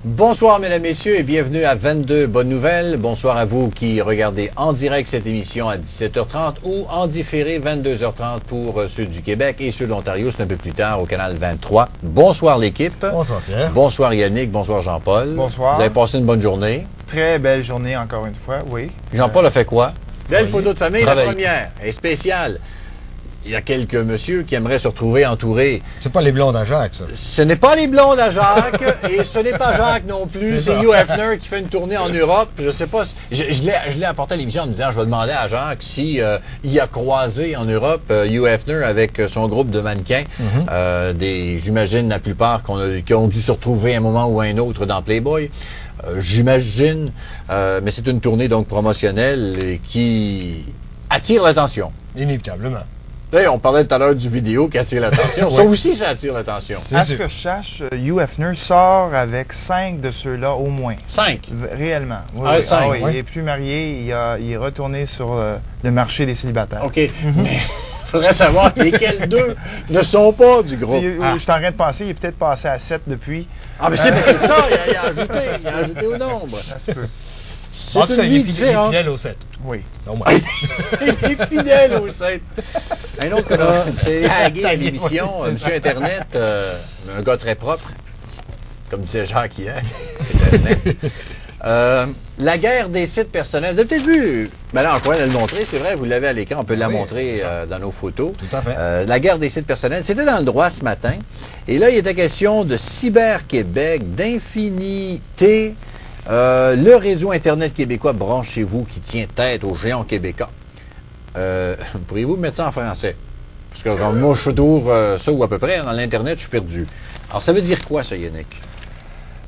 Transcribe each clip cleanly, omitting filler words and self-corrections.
Bonsoir, mesdames, messieurs, et bienvenue à 22 Bonnes Nouvelles. Bonsoir à vous qui regardez en direct cette émission à 17h30 ou en différé 22h30 pour ceux du Québec et ceux de l'Ontario, c'est un peu plus tard au canal 23. Bonsoir l'équipe. Bonsoir Pierre. Bonsoir Yannick, bonsoir Jean-Paul. Bonsoir. Vous avez passé une bonne journée. Très belle journée encore une fois, oui. Jean-Paul a fait quoi? Belle photo de famille, Travail. la première, est spéciale. Il y a quelques messieurs qui aimeraient se retrouver entourés. C'est pas les blondes à Jacques, ça. Ce n'est pas les blondes à Jacques et ce n'est pas Jacques non plus. C'est Hugh Hefner qui fait une tournée en Europe. Je sais pas. Je l'ai apporté à l'émission en me disant je vais demander à Jacques si il a croisé en Europe Hugh Hefner avec son groupe de mannequins. J'imagine la plupart qui ont dû se retrouver à un moment ou à un autre dans Playboy. J'imagine. Mais c'est une tournée donc promotionnelle et qui attire l'attention. Inévitablement. On parlait tout à l'heure du vidéo qui attire l'attention. Ça aussi, ça attire l'attention. À ce que je sache, Hugh Hefner sort avec 5 de ceux-là au moins. 5. Réellement. Oui, Ah, oui. 5. Oui. Il n'est plus marié, il est retourné sur le marché des célibataires. OK. Mais il faudrait savoir lesquels deux ne sont pas du groupe. Je suis en train de penser, il est peut-être passé à 7 depuis. Ah, mais c'est peut-être ça, il a ajouté au nombre. Ça se peut. C'est En tout une cas, vie il est différente. fidèle au 7. Oui. Au moins. Il est fidèle au sein. Un autre qu'on a tagué à l'émission, Monsieur Internet, un gars très propre, comme disait Jacques hier. Internet. La guerre des sites personnels. Vous avez peut-être vu, ben là, encore à le montrer, c'est vrai, vous l'avez à l'écran, on peut la montrer dans nos photos. Tout à fait. La guerre des sites personnels, c'était dans le droit ce matin. Et là, il était question de Cyber-Québec, d'Infinité, le réseau Internet québécois Branchez-vous qui tient tête aux géants québécois. Pourriez-vous mettre ça en français? Parce que moi, je suis toujours ça ou à peu près. Dans l'Internet, je suis perdu. Alors, ça veut dire quoi, ça, Yannick?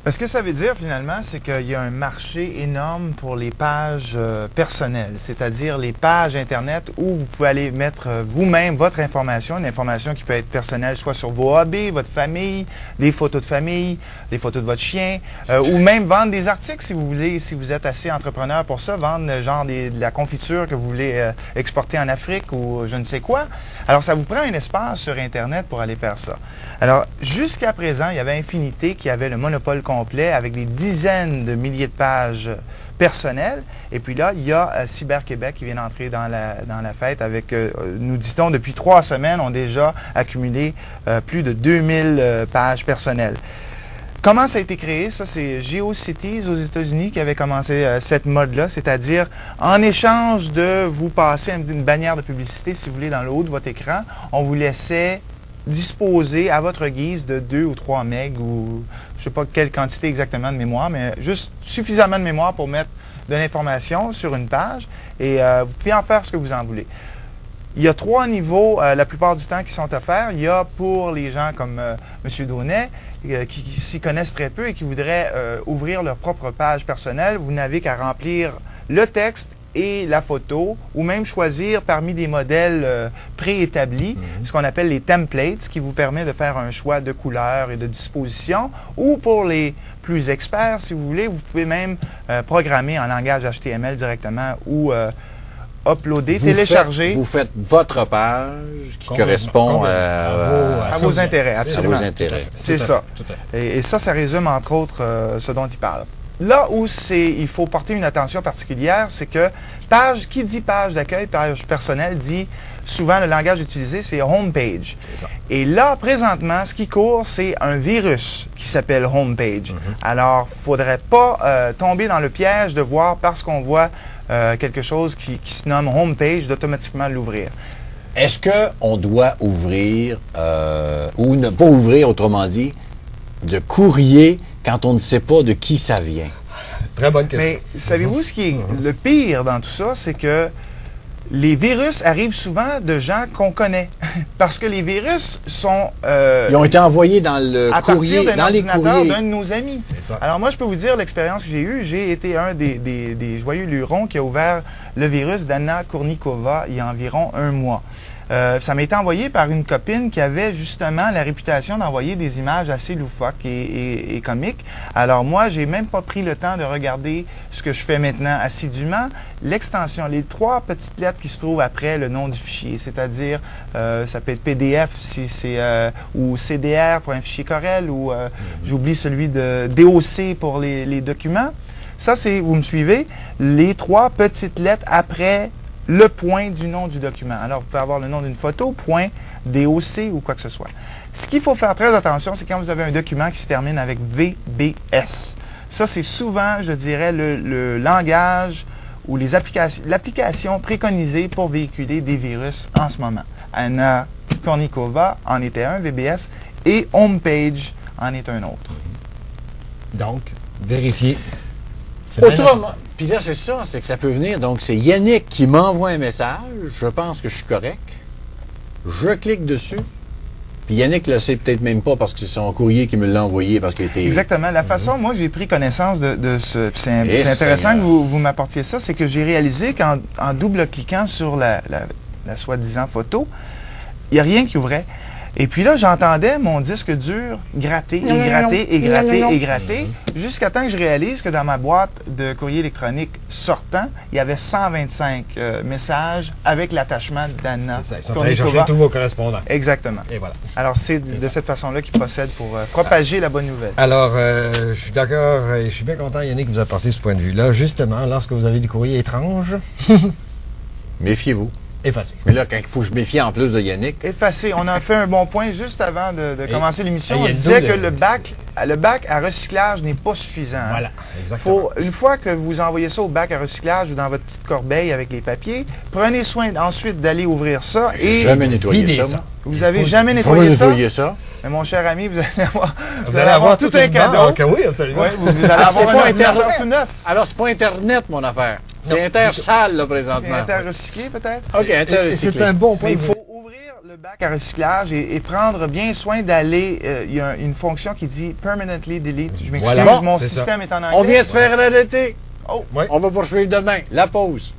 Ce que ça veut dire finalement, c'est qu'il y a un marché énorme pour les pages personnelles, c'est-à-dire les pages Internet où vous pouvez aller mettre vous-même votre information, une information qui peut être personnelle, soit sur vos hobbies, votre famille, des photos de famille, des photos de votre chien, ou même vendre des articles si vous voulez, si vous êtes assez entrepreneur pour ça, vendre genre de la confiture que vous voulez exporter en Afrique ou je ne sais quoi. Alors, ça vous prend un espace sur Internet pour aller faire ça. Alors, jusqu'à présent, il y avait Infinité qui avait le monopole complet avec des dizaines de milliers de pages personnelles. Et puis là, il y a Cyber-Québec qui vient d'entrer dans la fête avec, nous dit-on, depuis 3 semaines, ont déjà accumulé plus de 2000 pages personnelles. Comment ça a été créé? Ça, c'est GeoCities aux États-Unis qui avait commencé cette mode-là, c'est-à-dire en échange de vous passer une bannière de publicité, si vous voulez, dans le haut de votre écran, on vous laissait disposer à votre guise de 2 ou 3 MB ou je ne sais pas quelle quantité exactement de mémoire, mais juste suffisamment de mémoire pour mettre de l'information sur une page et vous pouvez en faire ce que vous en voulez. Il y a 3 niveaux, la plupart du temps, qui sont offerts. Il y a pour les gens comme M. Daunet, qui s'y connaissent très peu et qui voudraient ouvrir leur propre page personnelle. Vous n'avez qu'à remplir le texte et la photo, ou même choisir parmi des modèles préétablis, ce qu'on appelle les templates, ce qui vous permet de faire un choix de couleurs et de disposition. Ou pour les plus experts, si vous voulez, vous pouvez même programmer en langage HTML directement ou uploader, télécharger. Vous faites votre page qui correspond à vos intérêts, absolument. À vos intérêts. C'est ça. Et ça résume entre autres ce dont il parle. Là où il faut porter une attention particulière, c'est que qui dit page d'accueil, page personnelle, dit souvent le langage utilisé, c'est homepage. Et là, présentement, ce qui court, c'est un virus qui s'appelle homepage. Alors, il ne faudrait pas tomber dans le piège de voir, parce qu'on voit quelque chose qui se nomme homepage, d'automatiquement l'ouvrir. Est-ce qu'on doit ouvrir, ou ne pas ouvrir, autrement dit, de courrier quand on ne sait pas de qui ça vient? Très bonne question. Mais savez-vous ce qui est le pire dans tout ça, c'est que les virus arrivent souvent de gens qu'on connaît. Parce que les virus sont... ils ont été envoyés dans le courrier, dans les courriers d'un de nos amis. Alors moi, je peux vous dire l'expérience que j'ai eue. J'ai été un des joyeux lurons qui a ouvert le virus d'Anna Kournikova il y a environ 1 mois. Ça m'a été envoyé par une copine qui avait justement la réputation d'envoyer des images assez loufoques et comiques. Alors moi, j'ai même pas pris le temps de regarder ce que je fais maintenant assidûment. L'extension, les 3 petites lettres qui se trouvent après le nom du fichier, c'est-à-dire ça peut être PDF si c'est ou CDR pour un fichier Corel ou j'oublie celui de DOC pour les documents. Ça, c'est, vous me suivez, les 3 petites lettres après le point du nom du document. Alors, vous pouvez avoir le nom d'une photo, point, DOC ou quoi que ce soit. Ce qu'il faut faire très attention, c'est quand vous avez un document qui se termine avec VBS. Ça, c'est souvent, je dirais, le langage ou l'application préconisée pour véhiculer des virus en ce moment. Anna Kournikova en était un, VBS, et Homepage en est un autre. Donc, vérifiez. Autrement, puis là, c'est ça, c'est que ça peut venir. Donc, c'est Yannick qui m'envoie un message. Je pense que je suis correct. Je clique dessus. Puis Yannick le sait peut-être même pas parce que c'est son courrier qui me l'a envoyé parce qu'il était... Exactement. La façon, moi, j'ai pris connaissance de ce... C'est intéressant que vous m'apportiez ça. C'est que j'ai réalisé qu'en double-cliquant sur la soi-disant photo, il n'y a rien qui ouvrait. Et puis là, j'entendais mon disque dur gratter et gratter et gratter et gratter jusqu'à temps que je réalise que dans ma boîte de courrier électronique sortant, il y avait 125 messages avec l'attachement d'Anna. C'est ça, ils sont allés chercher tous vos correspondants. Exactement. Et voilà. Alors, c'est de cette façon-là qu'ils procèdent pour propager la bonne nouvelle. Alors, je suis d'accord et je suis bien content, Yannick, que vous apportiez ce point de vue-là. Justement, lorsque vous avez des courriers étranges, méfiez-vous. effacez. Mais là, quand il faut que je méfie en plus de Yannick... Effacé. On a fait un bon point juste avant de commencer l'émission. On se disait que le bac à recyclage n'est pas suffisant. Voilà, exactement. Une fois que vous envoyez ça au bac à recyclage ou dans votre petite corbeille avec les papiers, prenez soin ensuite d'aller ouvrir ça et... Jamais nettoyer ça. Vous avez jamais nettoyé ça? Mais mon cher ami, vous allez avoir tout un cadeau. Oui, absolument. Ouais, vous allez avoir un ordinateur tout neuf. Alors, c'est pas Internet, mon affaire. C'est Intersal, là, présentement. C'est interrecyclé, peut-être? OK, interrecyclé. C'est un bon point. Mais il faut ouvrir le bac à recyclage et prendre bien soin d'aller... il y a une fonction qui dit « Permanently Delete ». Je m'excuse, Voilà. mon C'est système est en anglais. On vient de faire arrêter. Oh. Ouais. On va poursuivre demain. La pause.